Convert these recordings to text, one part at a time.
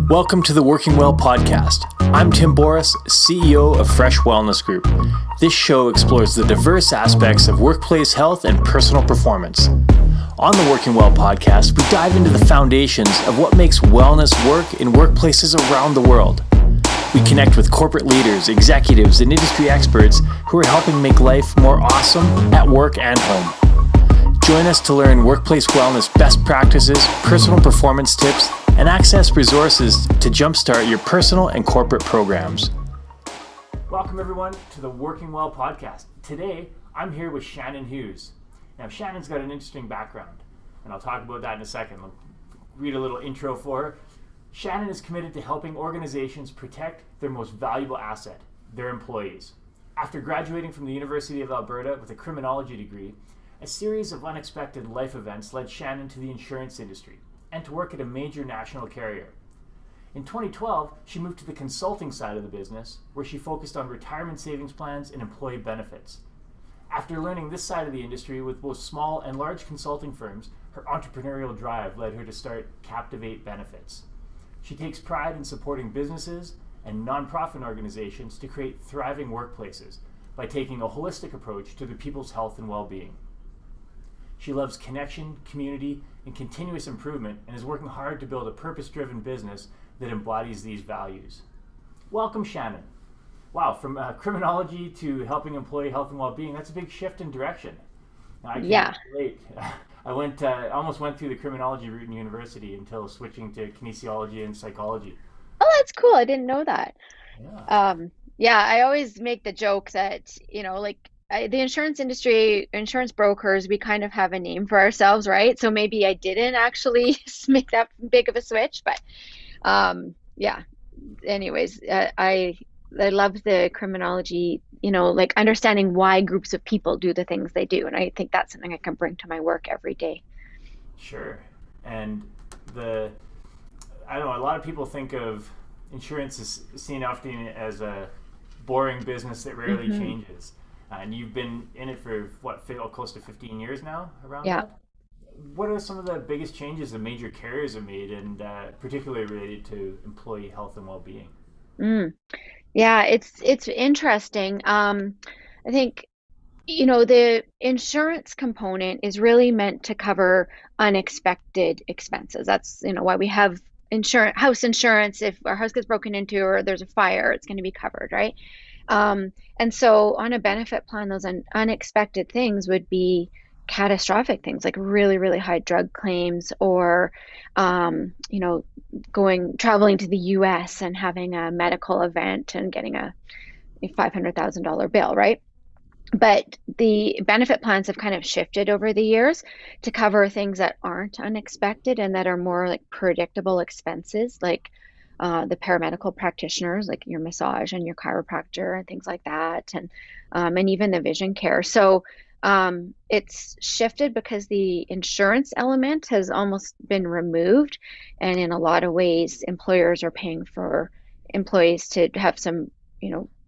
Welcome to the Working Well podcast. I'm Tim Boris, CEO of Fresh Wellness Group. This show explores the diverse aspects of workplace health and personal performance. On the Working Well podcast, we dive into the foundations of what makes wellness work in workplaces around the world. We connect with corporate leaders, executives, and industry experts who are helping make life more awesome at work and home. Join us to learn workplace wellness best practices, personal performance tips, and access resources to jumpstart your personal and corporate programs. Welcome everyone to the Working Well podcast. Today, I'm here with Shannon Hughes. Now, Shannon's got an interesting background, and I'll talk about that in a second. I'll read a little intro for her. Shannon is committed to helping organizations protect their most valuable asset, their employees. After graduating from the University of Alberta with a criminology degree, a series of unexpected life events led Shannon to the insurance industry and to work at a major national carrier. In 2012, she moved to the consulting side of the business, where she focused on retirement savings plans and employee benefits. After learning this side of the industry with both small and large consulting firms, her entrepreneurial drive led her to start Captivate Benefits. She takes pride in supporting businesses and nonprofit organizations to create thriving workplaces by taking a holistic approach to the people's health and well-being. She loves connection, community, and continuous improvement, and is working hard to build a purpose-driven business that embodies these values. Welcome, Shannon. Wow, from criminology to helping employee health and well-being, that's a big shift in direction. Now, I can't relate. I almost went through the criminology route in university until switching to kinesiology and psychology. Oh, that's cool. I didn't know that. Yeah. I always make the joke that, the insurance industry, insurance brokers, we kind of have a name for ourselves, right? So maybe I didn't actually make that big of a switch, but anyways, I love the criminology, understanding why groups of people do the things they do. And I think that's something I can bring to my work every day. Sure. And I don't know, a lot of people think of insurance as seen often as a boring business that rarely changes. And you've been in it for close to 15 years now, around that? What are some of the biggest changes the major carriers have made, and particularly related to employee health and well-being? Yeah, it's interesting. I think, the insurance component is really meant to cover unexpected expenses. That's, why we have house insurance. If our house gets broken into or there's a fire, it's going to be covered, right? And so on a benefit plan, those unexpected things would be catastrophic things like really, really high drug claims, or, traveling to the US and having a medical event and getting a $500,000 bill, right? But the benefit plans have kind of shifted over the years to cover things that aren't unexpected and that are more like predictable expenses, like the paramedical practitioners, like your massage and your chiropractor and things like that, and even the vision care. So it's shifted because the insurance element has almost been removed, and in a lot of ways, employers are paying for employees to have some,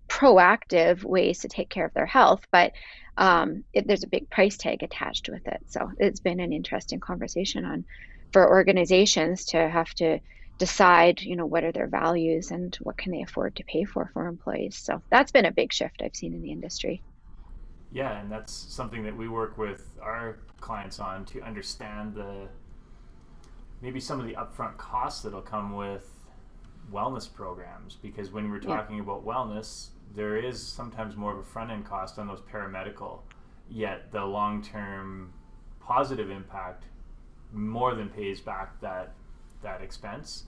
proactive ways to take care of their health, but there's a big price tag attached with it. So it's been an interesting conversation for organizations to have to decide, what are their values and what can they afford to pay for employees. So that's been a big shift I've seen in the industry. Yeah, and that's something that we work with our clients on, to understand maybe some of the upfront costs that'll come with wellness programs, because when we're talking about wellness, there is sometimes more of a front-end cost on those paramedical, yet the long-term positive impact more than pays back that expense.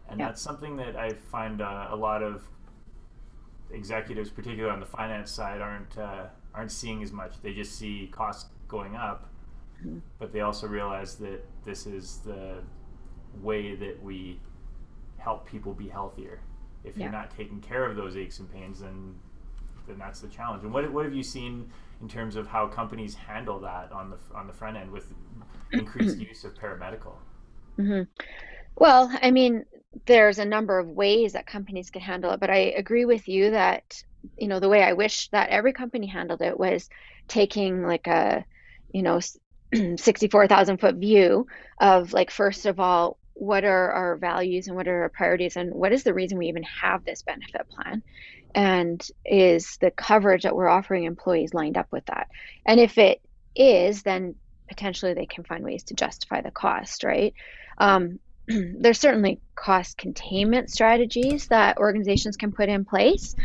And that's something that I find a lot of executives, particularly on the finance side, aren't seeing as much. They just see costs going up, but they also realize that this is the way that we help people be healthier. If you're not taking care of those aches and pains, then that's the challenge. And what have you seen in terms of how companies handle that on the front end with increased use of paramedical? Well, I mean, there's a number of ways that companies can handle it, but I agree with you that, the way I wish that every company handled it was taking like a, 64,000 foot view of, like, first of all, what are our values and what are our priorities and what is the reason we even have this benefit plan? And is the coverage that we're offering employees lined up with that? And if it is, then potentially they can find ways to justify the cost, right? There's certainly cost containment strategies that organizations can put in place.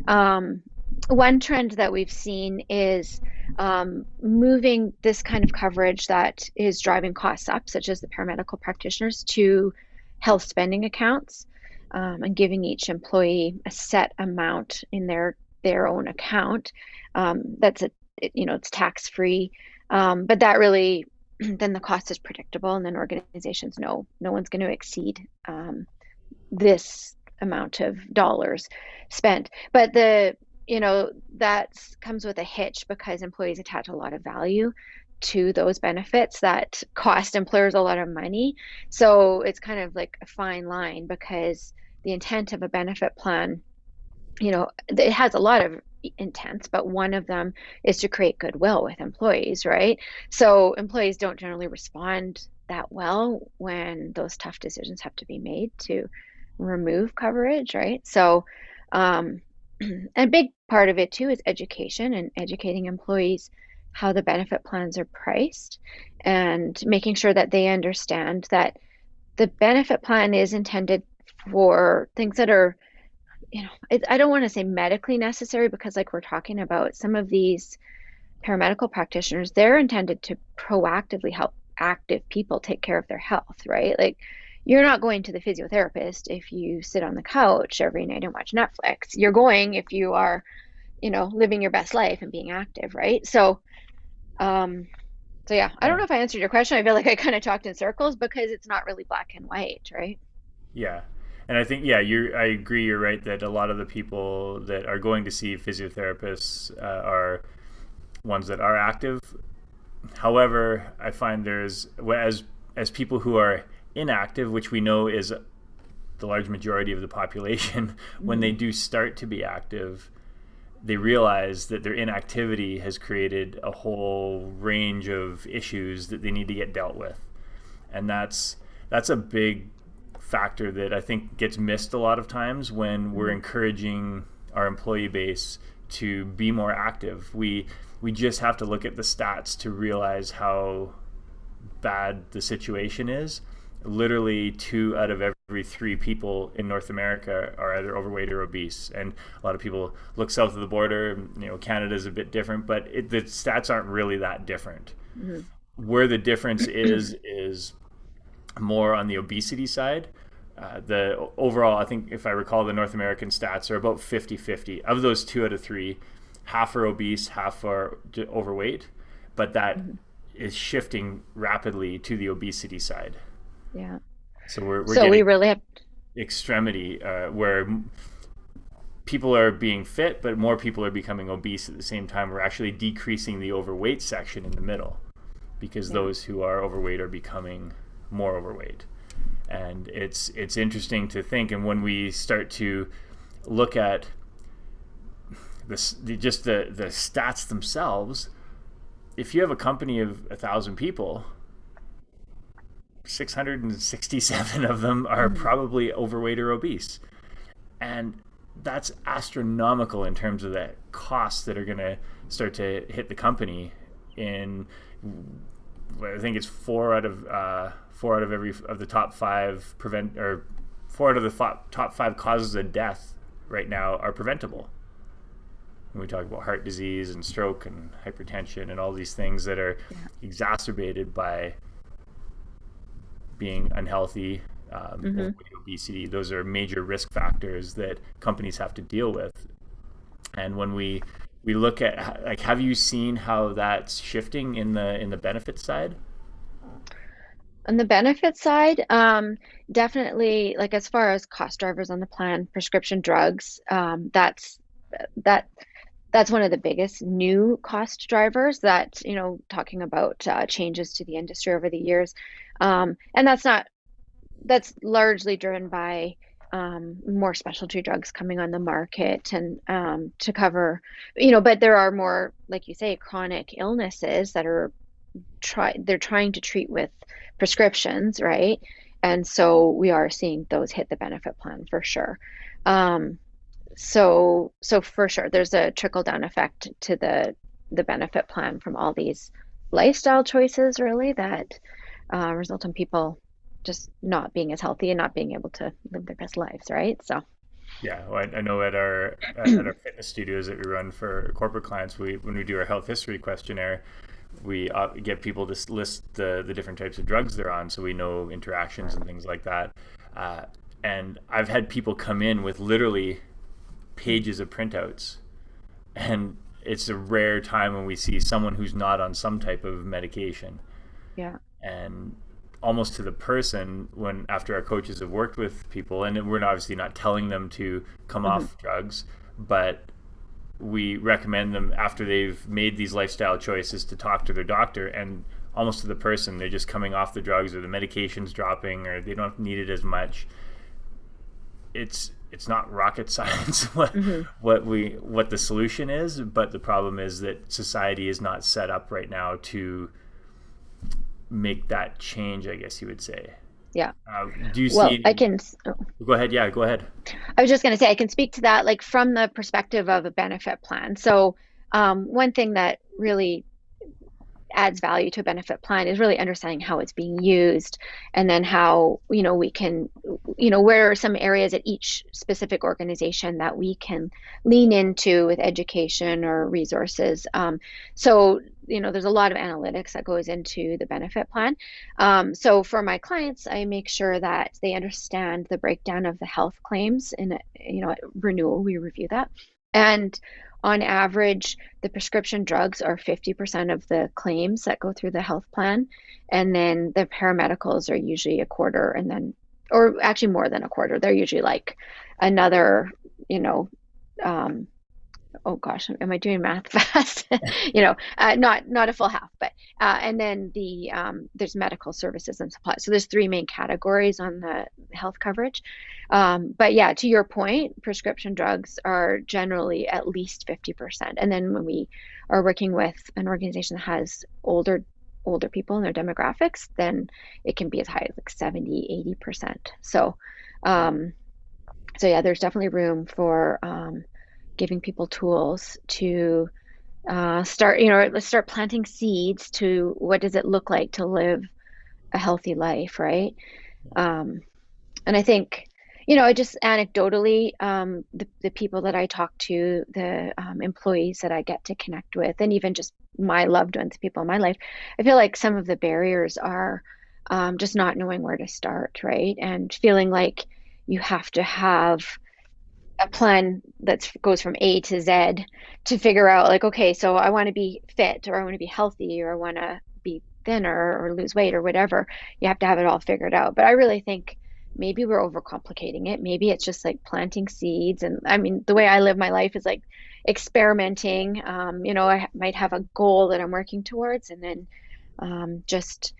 Um, One trend that we've seen is moving this kind of coverage that is driving costs up, such as the paramedical practitioners, to health spending accounts, and giving each employee a set amount in their own account. That's it's tax free, but that really then the cost is predictable, and then organizations know no one's going to exceed this amount of dollars spent. But that comes with a hitch because employees attach a lot of value to those benefits that cost employers a lot of money. So it's kind of like a fine line because the intent of a benefit plan, it has a lot of intents, but one of them is to create goodwill with employees, right? So employees don't generally respond that well when those tough decisions have to be made to remove coverage, right? So, a big part of it too is education and educating employees how the benefit plans are priced and making sure that they understand that the benefit plan is intended for things that are, I don't want to say medically necessary because, like we're talking about, some of these paramedical practitioners, they're intended to proactively help active people take care of their health, right? Like, you're not going to the physiotherapist if you sit on the couch every night and watch Netflix. You're going if you are, living your best life and being active, right? Um, so yeah, I don't Yeah. know if I answered your question. I feel like I kind of talked in circles because it's not really black and white, right? Yeah. And I think, yeah, I agree. You're right that a lot of the people that are going to see physiotherapists are ones that are active. However, I find as people who are inactive, which we know is the large majority of the population, when they Mm-hmm. do start to be active, they realize that their inactivity has created a whole range of issues that they need to get dealt with. And that's a big factor that I think gets missed a lot of times when we're Mm-hmm. encouraging our employee base to be more active. We just have to look at the stats to realize how bad the situation is. Literally 2 out of every 3 people in North America are either overweight or obese, and a lot of people look south of the border. Canada's a bit different, but the stats aren't really that different. Mm-hmm. Where the difference is more on the obesity side. The overall, I think if I recall, the North American stats are about 50-50. Of those 2 out of 3, half are obese, half are overweight, but that Mm-hmm. is shifting rapidly to the obesity side. Yeah. So we're So we getting really have. extremity where people are being fit, but more people are becoming obese at the same time. We're actually decreasing the overweight section in the middle because Yeah. those who are overweight are becoming more overweight. And it's interesting to think. And when we start to look at the stats themselves, if you have a company of 1,000 people, 667 of them are Mm-hmm. probably overweight or obese. And that's astronomical in terms of the costs that are going to start to hit the company. In I think it's four out of every of the top five prevent or 4 out of the top 5 causes of death right now are preventable. When we talk about heart disease and stroke and hypertension and all these things that are Yeah. exacerbated by being unhealthy, Mm-hmm. overweight, obesity, those are major risk factors that companies have to deal with. And when we look at, like, have you seen how that's shifting in the benefit side? On the benefit side, definitely, like as far as cost drivers on the plan, prescription drugs, that that's one of the biggest new cost drivers that, talking about changes to the industry over the years. And that's largely driven by more specialty drugs coming on the market and to cover, but there are more, like you say, chronic illnesses that they're trying to treat with prescriptions, right? And so we are seeing those hit the benefit plan for sure. Um, so for sure, there's a trickle down effect to the benefit plan from all these lifestyle choices, really, that result in people just not being as healthy and not being able to live their best lives, right? So, Yeah, well, I know at our fitness studios that we run for corporate clients, we when we do our health history questionnaire, we get people to list the different types of drugs they're on, so we know interactions and things like that. Uh, and I've had people come in with literally pages of printouts, and it's a rare time when we see someone who's not on some type of medication. yeah. And almost to the person, when after our coaches have worked with people, and we're obviously not telling them to come Hmm. off drugs, but we recommend them after they've made these lifestyle choices to talk to their doctor, and almost to the person, they're just coming off the drugs or the medication's dropping or they don't need it as much. It's not rocket science Hmm. what the solution is, but the problem is that society is not set up right now to make that change, I guess you would say. Yeah. Do you see Well, I any? can, Go ahead. Yeah, go ahead. I was just going to say, I can speak to that like from the perspective of a benefit plan. So, one thing that really adds value to a benefit plan is really understanding how it's being used, and then how we can, where are some areas at each specific organization that we can lean into with education or resources. So there's a lot of analytics that goes into the benefit plan. So for my clients, I make sure that they understand the breakdown of the health claims in at renewal. We review that, and on average, the prescription drugs are 50% of the claims that go through the health plan. And then the paramedicals are usually a quarter, and then, or actually more than a quarter. They're usually like another, you know, um, oh gosh, am I doing math fast? Not a full half, but and then there's medical services and supplies. So there's three main categories on the health coverage. But yeah, to your point, prescription drugs are generally at least 50%. And then when we are working with an organization that has older people in their demographics, then it can be as high as like 70, 80%. Um, so yeah, there's definitely room for giving people tools to let's start planting seeds to what does it look like to live a healthy life, right? Um, and I think, just anecdotally, the people that I talk to, the employees that I get to connect with, and even just my loved ones, people in my life, I feel like some of the barriers are just not knowing where to start, right? And feeling like you have to have a plan that goes from A to Z to figure out like, okay, so I want to be fit, or I want to be healthy, or I want to be thinner or lose weight or whatever. You have to have it all figured out. But I really think maybe we're overcomplicating it. Maybe it's just like planting seeds. And I mean, the way I live my life is like experimenting. I might have a goal that I'm working towards, and then just,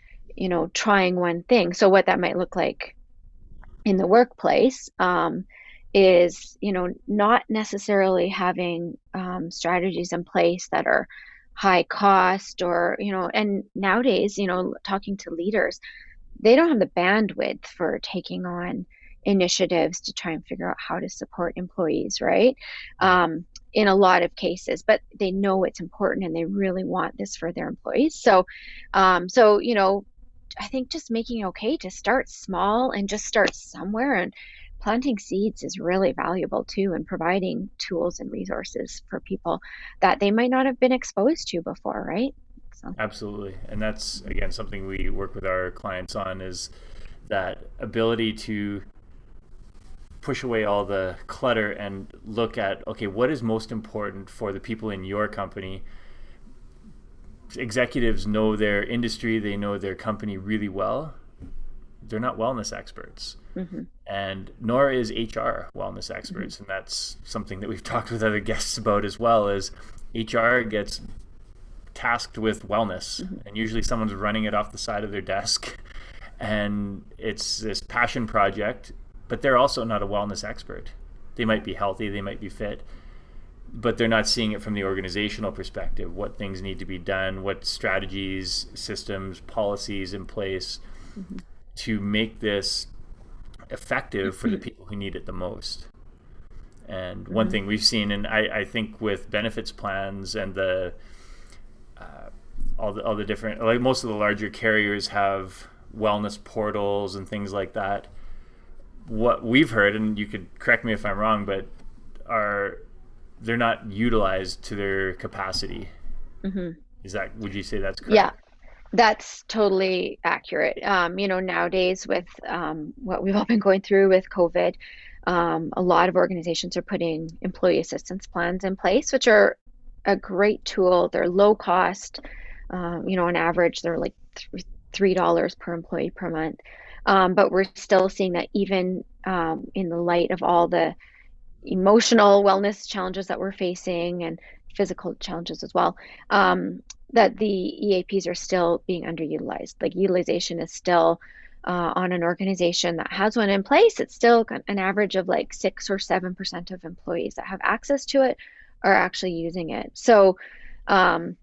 trying one thing. So what that might look like in the workplace is not necessarily having strategies in place that are high cost, or and nowadays talking to leaders, they don't have the bandwidth for taking on initiatives to try and figure out how to support employees, right? In a lot of cases, but they know it's important and they really want this for their employees. So I think just making it okay to start small and just start somewhere, and planting seeds is really valuable too, and providing tools and resources for people that they might not have been exposed to before, right? So, Absolutely. And that's, again, something we work with our clients on, is that ability to push away all the clutter and look at, okay, what is most important for the people in your company. Executives know their industry, they know their company really well. They're not wellness experts, hmm. and nor is HR wellness Hmm. experts. And that's something that we've talked with other guests about as well, is HR gets tasked with wellness, Hmm. and usually someone's running it off the side of their desk, and it's this passion project, but they're also not a wellness expert. They might be healthy, they might be fit, but they're not seeing it from the organizational perspective, what things need to be done, what strategies, systems, policies in place. Hmm. to make this effective for the people who need it the most. And one Mhm. thing we've seen, and I think with benefits plans and the all the different, like most of the larger carriers have wellness portals and things like that. What we've heard, and you could correct me if I'm wrong, but are they're not utilized to their capacity. Mhm. Is that, would you say that's Yeah, correct? that's totally accurate. Nowadays with what we've all been going through with COVID, a lot of organizations are putting employee assistance plans in place, which are a great tool. They're low cost. On average, they're like $3 per employee per month. But we're still seeing that even in the light of all the emotional wellness challenges that we're facing and physical challenges as well, that the EAPs are still being underutilized. Like utilization is still on an organization that has one in place. It's still got an average of like 6 or 7% of employees that have access to it are actually using it. So, um,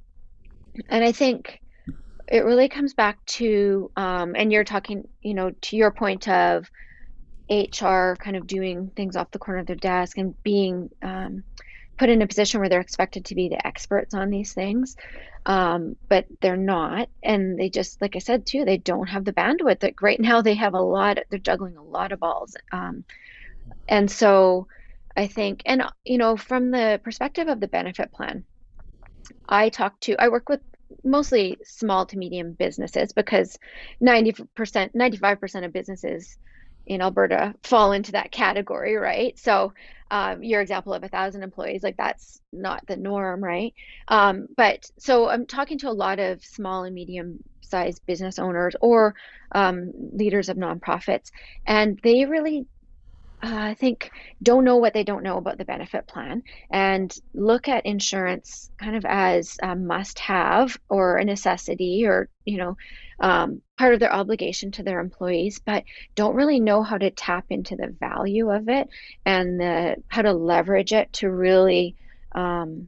and I think it really comes back to, and you're talking, to your point of HR kind of doing things off the corner of their desk and being put in a position where they're expected to be the experts on these things, but they're not. And they just, like I said too, they don't have the bandwidth. Like right now, they have they're juggling a lot of balls. And so I think, and from the perspective of the benefit plan, I work with mostly small to medium businesses because 90%, 95% of businesses in Alberta fall into that category, right? So, your example of 1,000 employees, like that's not the norm, right? But so I'm talking to a lot of small and medium sized business owners or leaders of nonprofits, and they really I think don't know what they don't know about the benefit plan and look at insurance kind of as a must have or a necessity or, part of their obligation to their employees, but don't really know how to tap into the value of it and how to leverage it to really um,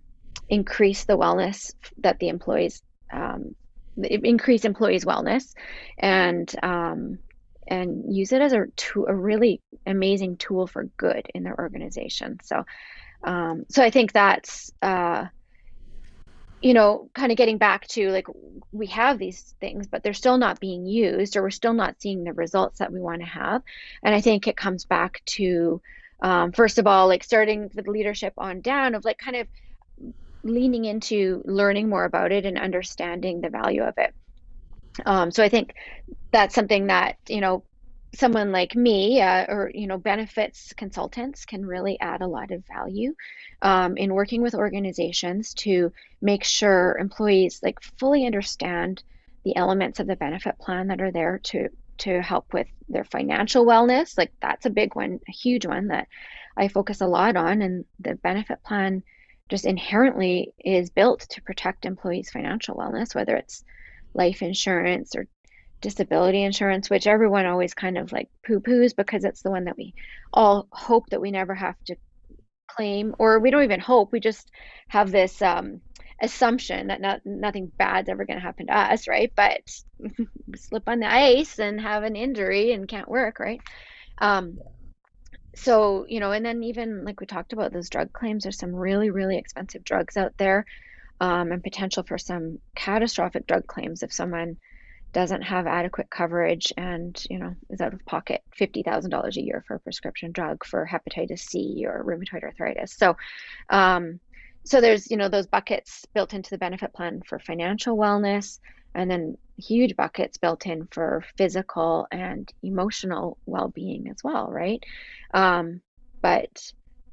increase the wellness that the employees, increase employees' wellness and, and use it as a really amazing tool for good in their organization. So I think that's kind of getting back to like we have these things, but they're still not being used, or we're still not seeing the results that we want to have. And I think it comes back to first of all, like starting with leadership on down of like kind of leaning into learning more about it and understanding the value of it. So I think that's something that, someone like me or, benefits consultants can really add a lot of value in working with organizations to make sure employees like fully understand the elements of the benefit plan that are there to help with their financial wellness. Like that's a big one, a huge one that I focus a lot on. And the benefit plan just inherently is built to protect employees' financial wellness, whether it's life insurance or disability insurance, which everyone always kind of like poo-poos because it's the one that we all hope that we never have to claim, or we don't even hope, we just have this assumption that nothing bad's ever going to happen to us, right? But slip on the ice and have an injury and can't work, right? Um, so, and then even like we talked about those drug claims, there's some really, really expensive drugs out there, and potential for some catastrophic drug claims if someone doesn't have adequate coverage and is out of pocket $50,000 a year for a prescription drug for hepatitis C or rheumatoid arthritis. Um, so there's those buckets built into the benefit plan for financial wellness, and then huge buckets built in for physical and emotional well-being as well, right? But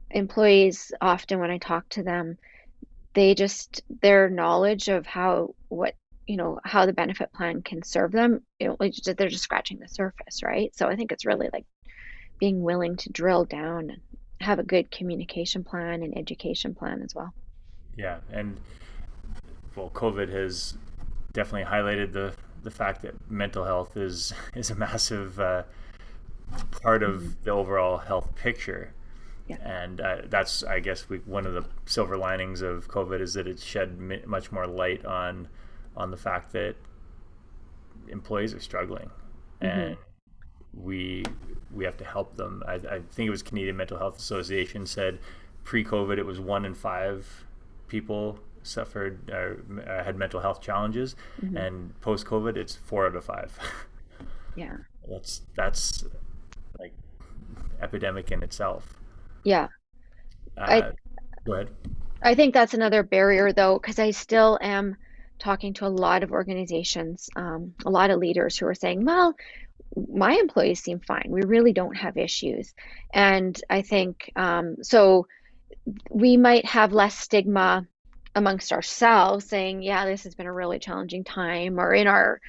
employees often, when I talk to them, their knowledge of how the benefit plan can serve them, they're just scratching the surface, right? So I think it's really like being willing to drill down and have a good communication plan and education plan as well. Yeah, and well, COVID has definitely highlighted the fact that mental health is a massive part Mhm. of the overall health picture. Yeah. And that's, I guess, one of the silver linings of COVID is that it's shed much more light on the fact that employees are struggling, Hmm. and we we have to help them. I think it was Canadian Mental Health Association said pre-COVID it was 1 in 5 people suffered had mental health challenges, Hmm. and post-COVID it's 4 out of 5. Yeah. That's like epidemic in itself. Yeah. I Uh, Go ahead. I think that's another barrier though, because I still am talking to a lot of organizations, a lot of leaders who are saying, well, my employees seem fine. We really don't have issues. And I think so we might have less stigma amongst ourselves saying, yeah, this has been a really challenging time, or in our,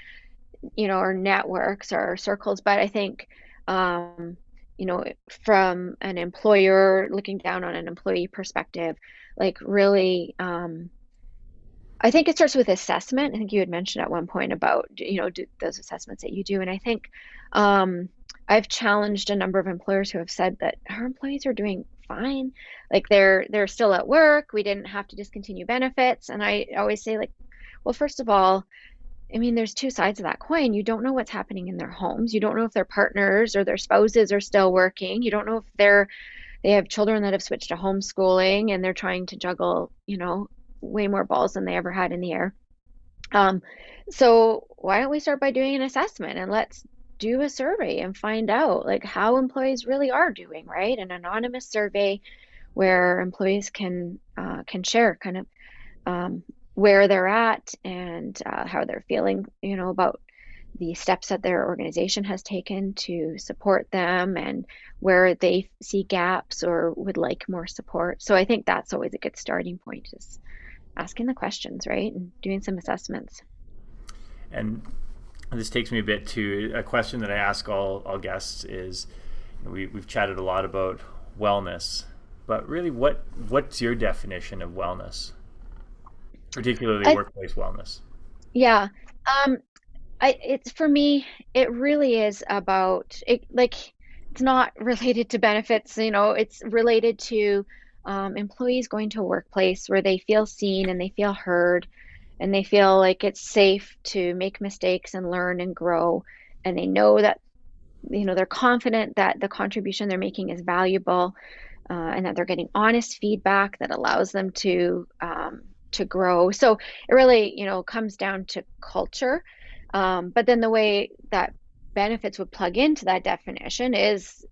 our networks or our circles. But I think, um, you know, from an employer looking down on an employee perspective, like really, I think it starts with assessment. I think you had mentioned at one point about, those assessments that you do. And I think um, I've challenged a number of employers who have said that our employees are doing fine. Like they're still at work. We didn't have to discontinue benefits. And I always say, like, well, first of all, I mean, there's two sides of that coin. You don't know what's happening in their homes. You don't know if their partners or their spouses are still working. You don't know if they have children that have switched to homeschooling and they're trying to juggle, way more balls than they ever had in the air. Um, so why don't we start by doing an assessment and let's do a survey and find out like how employees really are doing, right? An anonymous survey where employees can share kind of um, where they're at and how they're feeling, about the steps that their organization has taken to support them and where they see gaps or would like more support. So I think that's always a good starting point is asking the questions, right? And doing some assessments. And this takes me a bit to a question that I ask all guests is, we've chatted a lot about wellness, but really what's your definition of wellness, particularly I workplace wellness? Yeah. Um it's for me, it really is about it, like it's not related to benefits, it's related to employees going to a workplace where they feel seen and they feel heard and they feel like it's safe to make mistakes and learn and grow, and they know that they're confident that the contribution they're making is valuable, and that they're getting honest feedback that allows them to grow. So it really, comes down to culture. But then the way that benefits would plug into that definition is,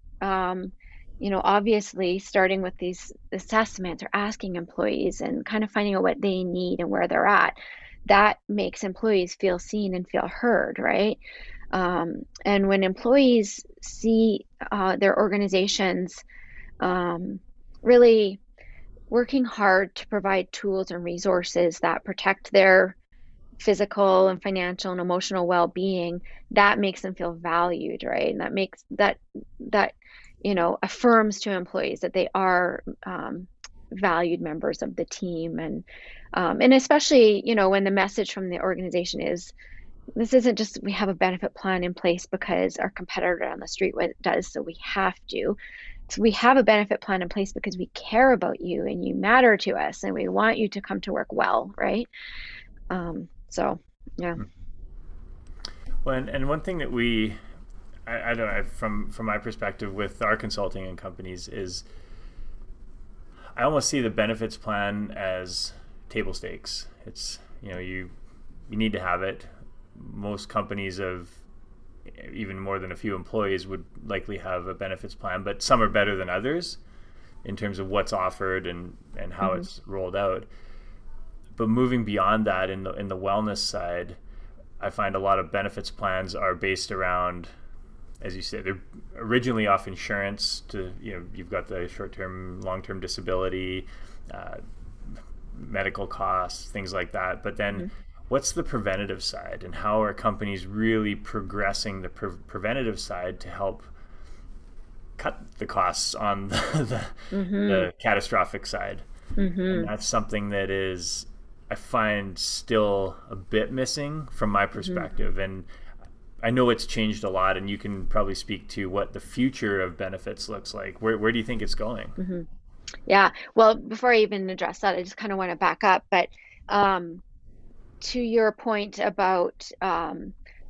obviously starting with these assessments or asking employees and kind of finding out what they need and where they're at. That makes employees feel seen and feel heard, right? And when employees see their organizations um, really working hard to provide tools and resources that protect their physical and financial and emotional well-being, that makes them feel valued, right? And that makes that affirms to employees that they are valued members of the team. And especially, when the message from the organization is, this isn't just we have a benefit plan in place because our competitor down the street does, so we have to. So we have a benefit plan in place because we care about you and you matter to us and we want you to come to work well, right? So yeah. Well, and one thing that I don't know, from my perspective with our consulting and companies is I almost see the benefits plan as table stakes. It's, you need to have it. Most companies of even more than a few employees would likely have a benefits plan, but some are better than others in terms of what's offered and how Hmm. it's rolled out. But moving beyond that, in the wellness side, I find a lot of benefits plans are based around, as you said, they're originally off insurance to, you've got the short-term, long-term disability, uh, medical costs, things like that. But then Hmm. what's the preventative side, and how are companies really progressing the preventative side to help cut the costs on Hmm. the catastrophic side? And Hmm. that's something that is, I find, still a bit missing from my Hmm. perspective. And I know it's changed a lot, and you can probably speak to what the future of benefits looks like. Where do you think it's going? Hmm. Yeah. Well, before I even address that, I just kind of want to back up. But um, to your point about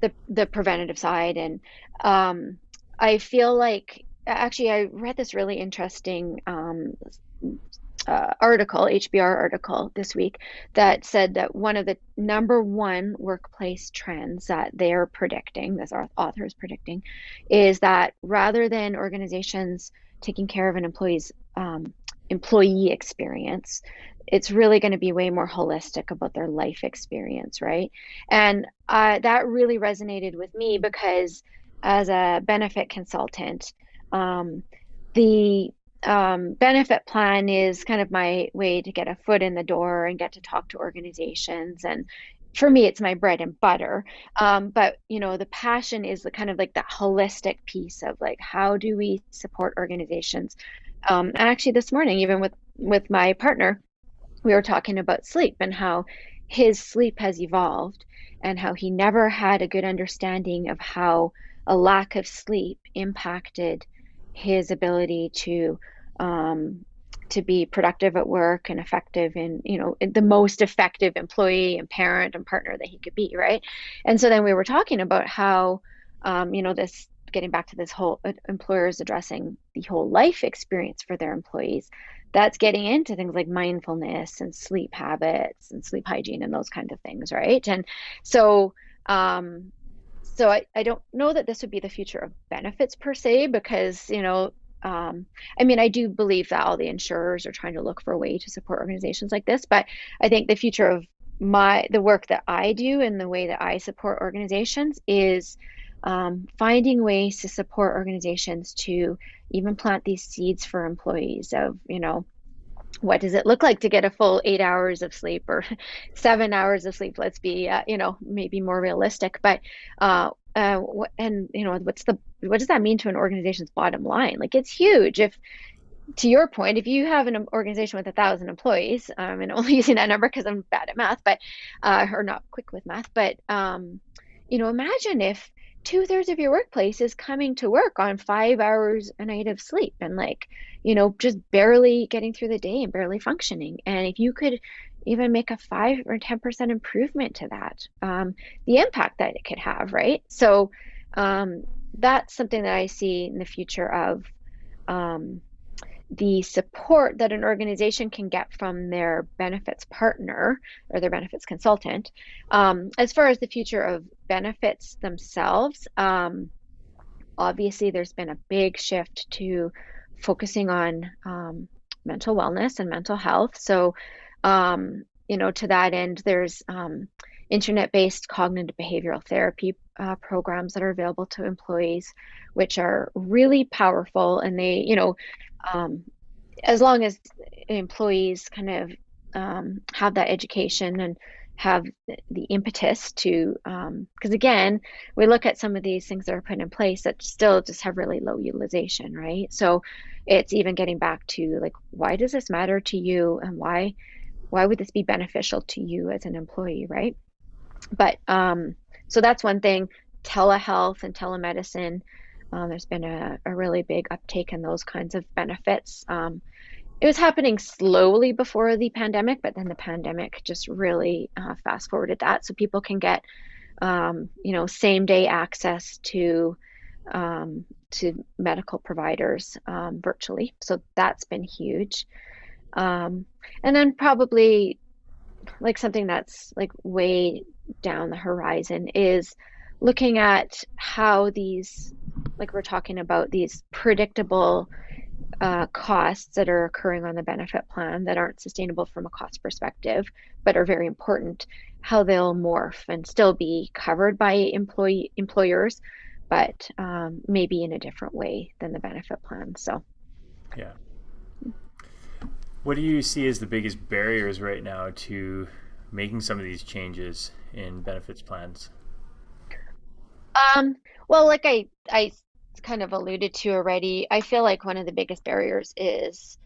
the preventative side, and um, I feel like actually I read this really interesting article, HBR article this week that said that one of the number one workplace trends that they're predicting, this author is predicting, is that rather than organizations taking care of an employee experience, it's really going to be way more holistic about their life experience, right? And that really resonated with me because as a benefit consultant, um, the benefit plan is kind of my way to get a foot in the door and get to talk to organizations. And for me, it's my bread and butter. But the passion is the kind of like that holistic piece of like, how do we support organizations? And actually, this morning, even with my partner, we were talking about sleep and how his sleep has evolved and how he never had a good understanding of how a lack of sleep impacted his ability um, to be productive at work and effective in, the most effective employee and parent and partner that he could be, right? And so then we were talking about how, this getting back to this whole employers addressing the whole life experience for their employees, that's getting into things like mindfulness and sleep habits and sleep hygiene and those kind of things, right? And so, I don't know that this would be the future of benefits per se, because, I mean, I do believe that all the insurers are trying to look for a way to support organizations like this, but I think the future of the work that I do and the way that I support organizations is finding ways to support organizations to even plant these seeds for employees of, what does it look like to get a full 8 hours of sleep or 7 hours of sleep? Let's be, maybe more realistic. But and what does that mean to an organization's bottom line? Like it's huge. If to your point, if you have an organization with 1,000 employees, and only using that number because I'm bad at math, but or not quick with math, but imagine if two-thirds of your workplace is coming to work on 5 hours a night of sleep and like, just barely getting through the day and barely functioning. And if you could even make a 5 or 10% improvement to that, the impact that it could have, right? So that's something that I see in the future of the support that an organization can get from their benefits partner or their benefits consultant. As far as the future of benefits themselves, obviously there's been a big shift to focusing on mental wellness and mental health. So, to that end, there's internet-based cognitive behavioral therapy programs that are available to employees, which are really powerful. And they, as long as employees kind of have that education and have the impetus to, because again, we look at some of these things that are put in place that still just have really low utilization, right? So it's even getting back to like, why does this matter to you, and why would this be beneficial to you as an employee, right? But so that's one thing. Telehealth and telemedicine, there's been a really big uptake in those kinds of benefits. It was happening slowly before the pandemic, but then the pandemic just really fast forwarded that. So people can get, same day access to medical providers virtually. So that's been huge. And then probably like something that's like way down the horizon is looking at how these, like we're talking about these predictable costs that are occurring on the benefit plan that aren't sustainable from a cost perspective, but are very important, how they'll morph and still be covered by employers, but maybe in a different way than the benefit plan. So, Yeah. What do you see as the biggest barriers right now to making some of these changes in benefits plans? well, like I kind of alluded to already, I feel like one of the biggest barriers is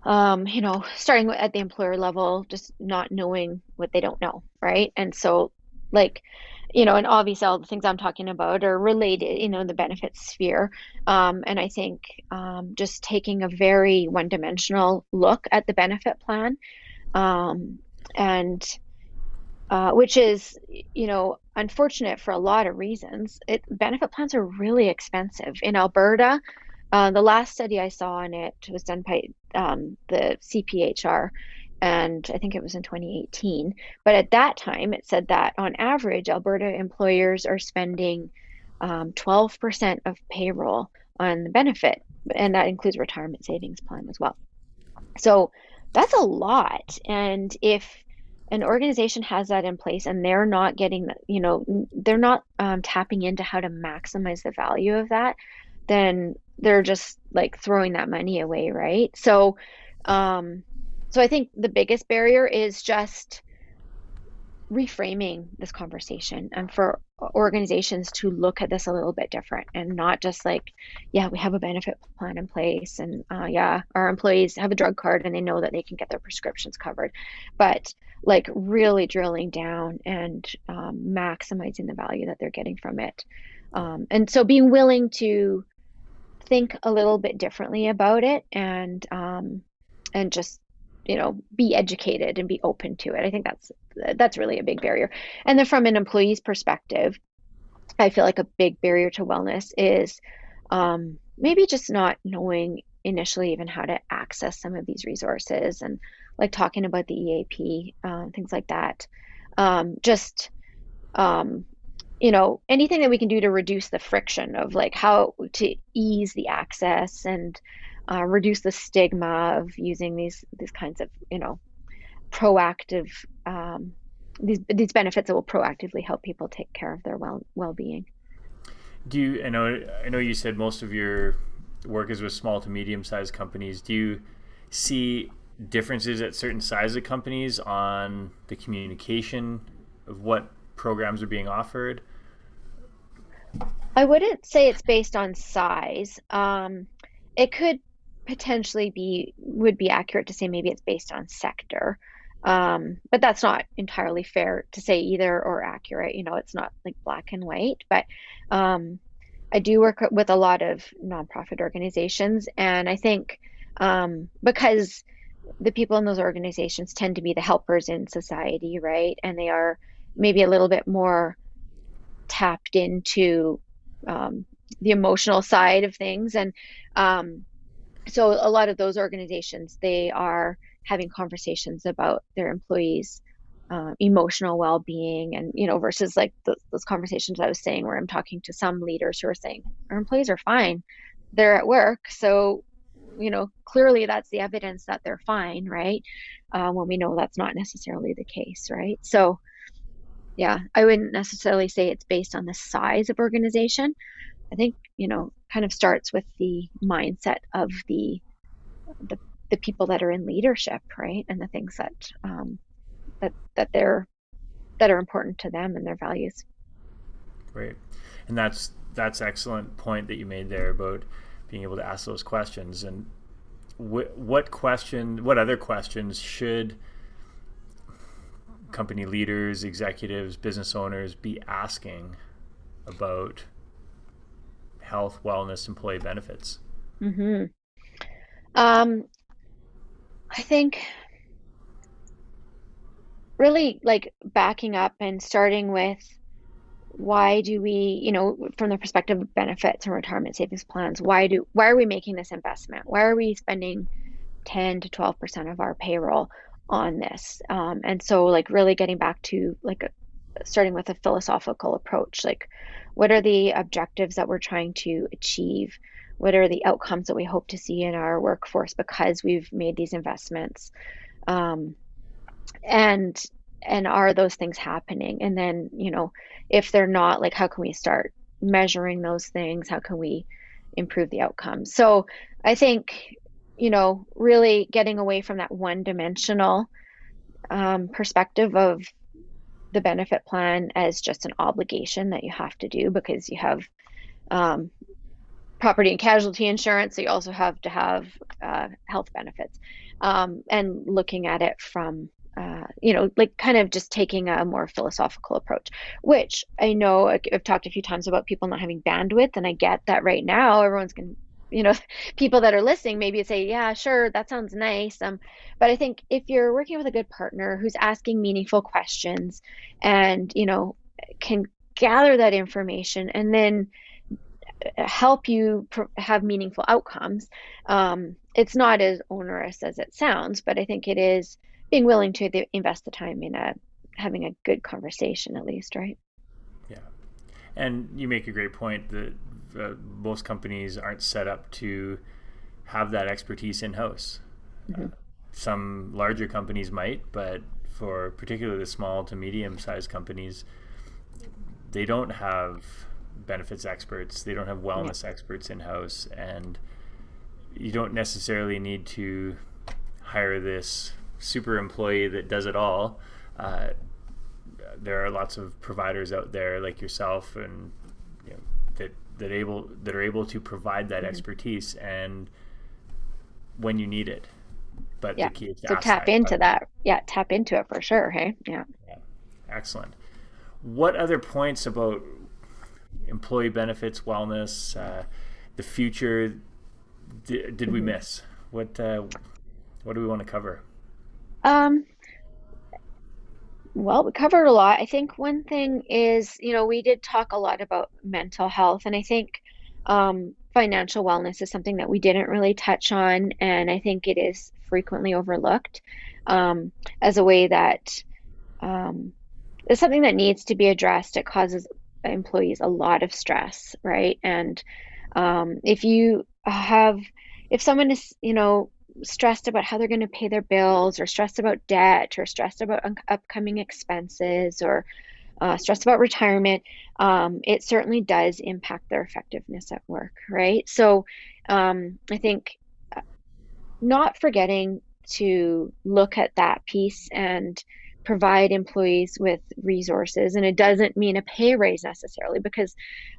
starting at the employer level, just not knowing what they don't know, right? And so, like, and obviously all the things I'm talking about are related, in the benefits sphere. And I think just taking a very one-dimensional look at the benefit plan, and which is, unfortunate for a lot of reasons. Benefit plans are really expensive. In Alberta, the last study I saw on it was done by the CPHR, and I think it was in 2018. But at that time, it said that on average, Alberta employers are spending 12% of payroll on the benefit, and that includes retirement savings plan as well. So that's a lot. And if an organization has that in place and they're not getting, they're not tapping into how to maximize the value of that, then they're just like throwing that money away, right? Um, so I think the biggest barrier is just reframing this conversation and for organizations to look at this a little bit different and not just like, yeah, we have a benefit plan in place and yeah, our employees have a drug card and they know that they can get their prescriptions covered, but like really drilling down and maximizing the value that they're getting from it. And so being willing to think a little bit differently about it and just be educated and be open to it. I think that's really a big barrier. And then from an employee's perspective, I feel like a big barrier to wellness is maybe just not knowing initially even how to access some of these resources and like talking about the EAP, things like that. Just anything that we can do to reduce the friction of like how to ease the access and reduce the stigma of using these kinds of proactive these benefits that will proactively help people take care of their well-being. I know you said most of your work is with small to medium sized companies. Do you see differences at certain sizes of companies on the communication of what programs are being offered? I wouldn't say it's based on size. It could potentially would be accurate to say maybe it's based on sector. But that's not entirely fair to say either or accurate. It's not like black and white, but I do work with a lot of nonprofit organizations, and I think because the people in those organizations tend to be the helpers in society, right? And they are maybe a little bit more tapped into the emotional side of things. And so a lot of those organizations, they are having conversations about their employees' emotional well-being, and versus like those conversations I was saying where I'm talking to some leaders who are saying our employees are fine, they're at work, so clearly that's the evidence that they're fine, right? When we know that's not necessarily the case, right? So yeah, I wouldn't necessarily say it's based on the size of organization. I think kind of starts with the mindset of the the people that are in leadership, right? And the things that are important to them and their values. Right. And that's excellent point that you made there about being able to ask those questions. And what other questions should company leaders, executives, business owners be asking about health, wellness, employee benefits? Mm-hmm. I think really like backing up and starting with why do we, from the perspective of benefits and retirement savings plans, why are we making this investment? Why are we spending 10 to 12% of our payroll on this? And so like really getting back to like starting with a philosophical approach, like what are the objectives that we're trying to achieve? What are the outcomes that we hope to see in our workforce because we've made these investments? And are those things happening? And then, if they're not, like how can we start measuring those things? How can we improve the outcomes? So I think, really getting away from that one-dimensional perspective of the benefit plan as just an obligation that you have to do because you have property and casualty insurance, so you also have to have health benefits, and looking at it from like kind of just taking a more philosophical approach, which I know I've talked a few times about people not having bandwidth, and I get that right now everyone's going to, people that are listening maybe say, yeah, sure, that sounds nice. But I think if you're working with a good partner who's asking meaningful questions and, can gather that information and then help you have meaningful outcomes. It's not as onerous as it sounds, but I think it is being willing to invest the time in having a good conversation at least, right? Yeah. And you make a great point that most companies aren't set up to have that expertise in-house. Mm-hmm. Some larger companies might, but for particularly the small to medium-sized companies, they don't have benefits experts, they don't have wellness experts in-house, and you don't necessarily need to hire this super employee that does it all. There are lots of providers out there like yourself, and you know, that are able to provide that expertise and when you need it. But the key is to so ask tap into that. Yeah, tap into it for sure. Hey, yeah. Excellent. What other points about employee benefits, wellness, the future did we miss? What do we want to cover? Um, Well, we covered a lot. I think one thing is, we did talk a lot about mental health, and I think financial wellness is something that we didn't really touch on, and I think it is frequently overlooked as a way that um, it's something that needs to be addressed. It causes employees a lot of stress, right? And if you have, if someone is, stressed about how they're going to pay their bills, or stressed about debt, or stressed about upcoming expenses, or stressed about retirement, it certainly does impact their effectiveness at work, right? So I think not forgetting to look at that piece and provide employees with resources. And it doesn't mean a pay raise necessarily, because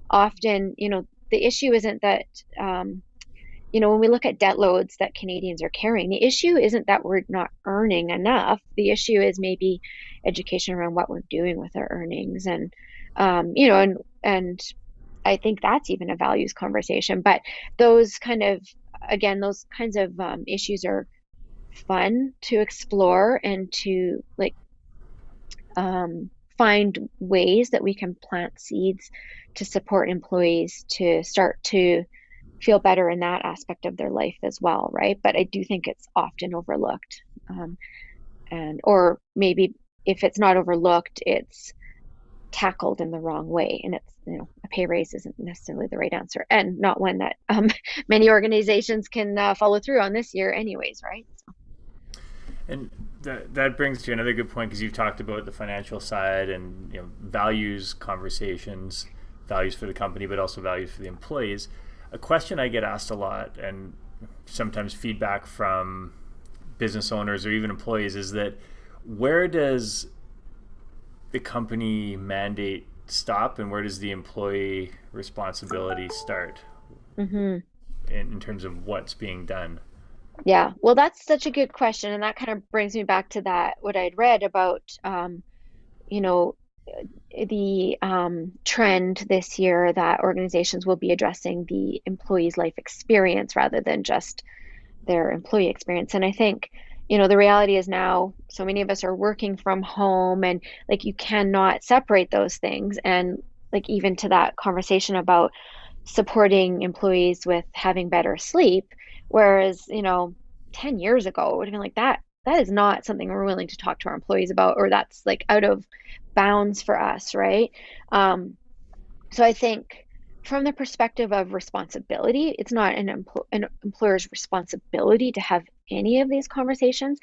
often, the issue isn't that, when we look at debt loads that Canadians are carrying, the issue isn't that we're not earning enough. The issue is maybe education around what we're doing with our earnings. And, and I think that's even a values conversation. But those kind of, again, those kinds of issues are fun to explore and to find ways that we can plant seeds to support employees to start to feel better in that aspect of their life as well, right? But I do think it's often overlooked, or maybe if it's not overlooked, it's tackled in the wrong way, and it's a pay raise isn't necessarily the right answer, and not one that many organizations can follow through on this year, anyways, right? So. And that brings to another good point, because you've talked about the financial side and values conversations, values for the company, but also values for the employees. A question I get asked a lot, and sometimes feedback from business owners or even employees, is that where does the company mandate stop and where does the employee responsibility start in terms of what's being done? Yeah, well, that's such a good question, and that kind of brings me back to that what I'd read about, you know, the trend this year that organizations will be addressing the employee's life experience rather than just their employee experience. And I think, the reality is now so many of us are working from home, and you cannot separate those things. And even to that conversation about supporting employees with having better sleep, whereas 10 years ago it would have been like that is not something we're willing to talk to our employees about, or that's out of bounds for us, right? So I think from the perspective of responsibility, it's not an employer's responsibility to have any of these conversations.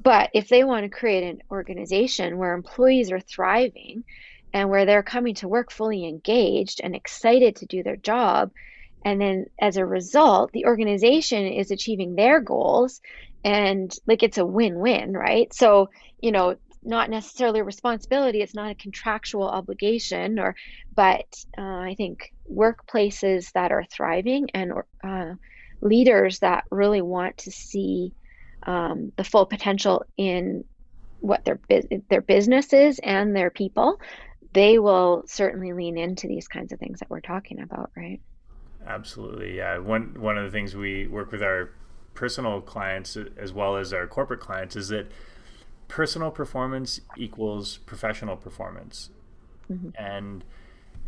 But if they want to create an organization where employees are thriving and where they're coming to work fully engaged and excited to do their job, and then as a result, the organization is achieving their goals, and it's a win-win, right? So, not necessarily a responsibility, it's not a contractual obligation, but I think workplaces that are thriving and leaders that really want to see the full potential in what their business is and their people, they will certainly lean into these kinds of things that we're talking about, right? Absolutely, yeah. One of the things we work with our personal clients as well as our corporate clients is that personal performance equals professional performance. And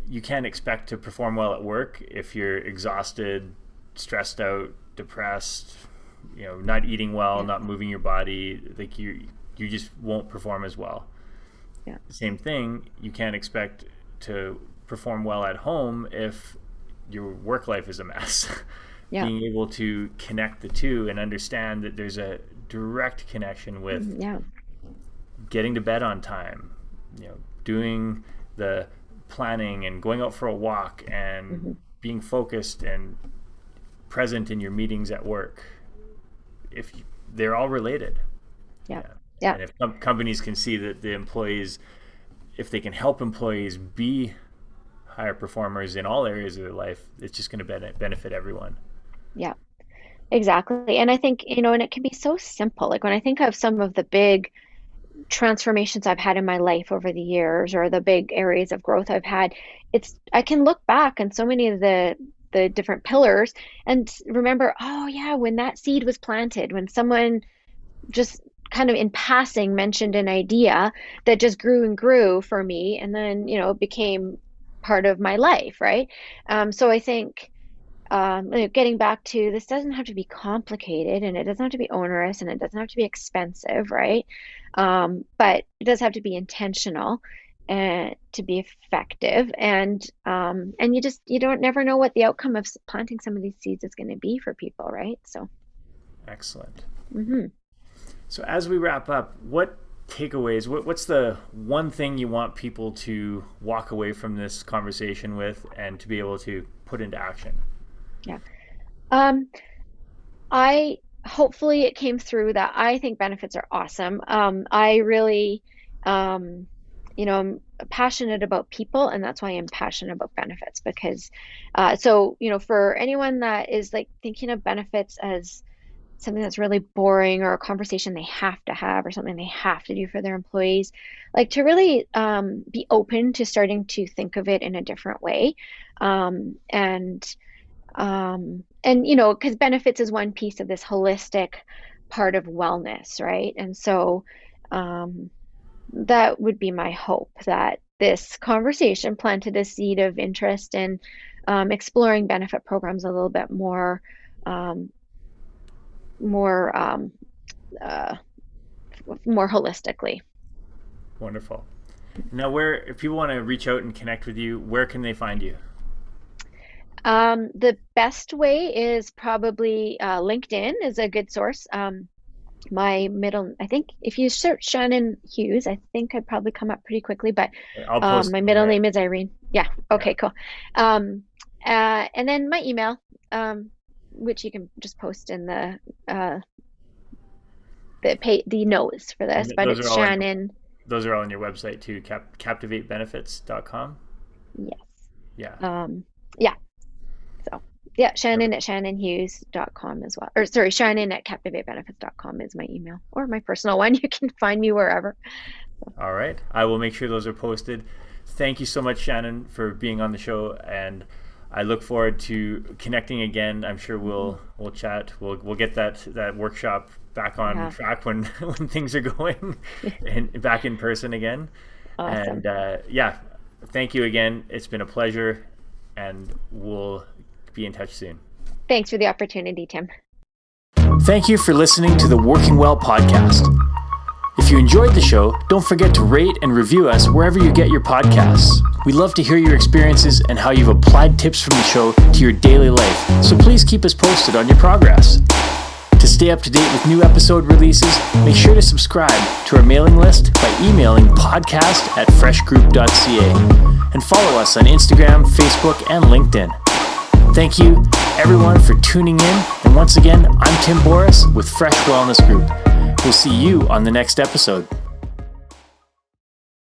you can't expect to perform well at work if you're exhausted, stressed out, depressed, not eating well, not moving your body. Like you just won't perform as well. Yeah. Same thing, you can't expect to perform well at home if your work life is a mess. Yeah. Being able to connect the two and understand that there's a direct connection with getting to bed on time, doing the planning and going out for a walk and being focused and present in your meetings at work. They're all related. Yeah. And if companies can see that the employees, if they can help employees be higher performers in all areas of their life, it's just going to benefit everyone. Yeah, exactly. And I think, and it can be so simple. Like when I think of some of the big transformations I've had in my life over the years, or the big areas of growth I've had, I can look back on so many of the different pillars and remember, oh yeah, when that seed was planted, when someone just kind of in passing mentioned an idea that just grew and grew for me, and then became part of my life, right? So I think getting back to, this doesn't have to be complicated, and it doesn't have to be onerous, and it doesn't have to be expensive, right? But it does have to be intentional and to be effective, and you don't never know what the outcome of planting some of these seeds is going to be for people, right? So excellent. Mm-hmm. So as we wrap up, what takeaways, what's the one thing you want people to walk away from this conversation with and to be able to put into action? Yeah. Hopefully it came through that I think benefits are awesome. I really, I'm passionate about people, and that's why I'm passionate about benefits, because, for anyone that is like thinking of benefits as something that's really boring, or a conversation they have to have, or something they have to do for their employees, like to really be open to starting to think of it in a different way. Because benefits is one piece of this holistic part of wellness, right? And so that would be my hope, that this conversation planted a seed of interest in exploring benefit programs a little bit more holistically. Wonderful. Now, if people want to reach out and connect with you, where can they find you? The best way is probably LinkedIn is a good source. I think if you search Shannon Hughes, I think I'd probably come up pretty quickly, but I'll post my middle name is Irene. Yeah. Okay, cool. And then my email, which you can just post in the notes for this, but it's Shannon. Those are all on your website too, captivatebenefits.com. Yes. Yeah. Yeah. So yeah, Shannon at shannonhughes.com as well. Or sorry, Shannon at captivatebenefits.com is my email, or my personal one. You can find me wherever. So. All right. I will make sure those are posted. Thank you so much, Shannon, for being on the show, and I look forward to connecting again. I'm sure we'll chat. We'll get that workshop back on track when things are going and back in person again. Awesome. And thank you again. It's been a pleasure, and we'll be in touch soon. Thanks for the opportunity, Tim. Thank you for listening to the Working Well podcast. If you enjoyed the show, don't forget to rate and review us wherever you get your podcasts. We love to hear your experiences and how you've applied tips from the show to your daily life, so please keep us posted on your progress. To stay up to date with new episode releases, make sure to subscribe to our mailing list by emailing podcast@freshgroup.ca and follow us on Instagram, Facebook, and LinkedIn. Thank you, everyone, for tuning in. And once again, I'm Tim Boris with Fresh Wellness Group. We'll see you on the next episode.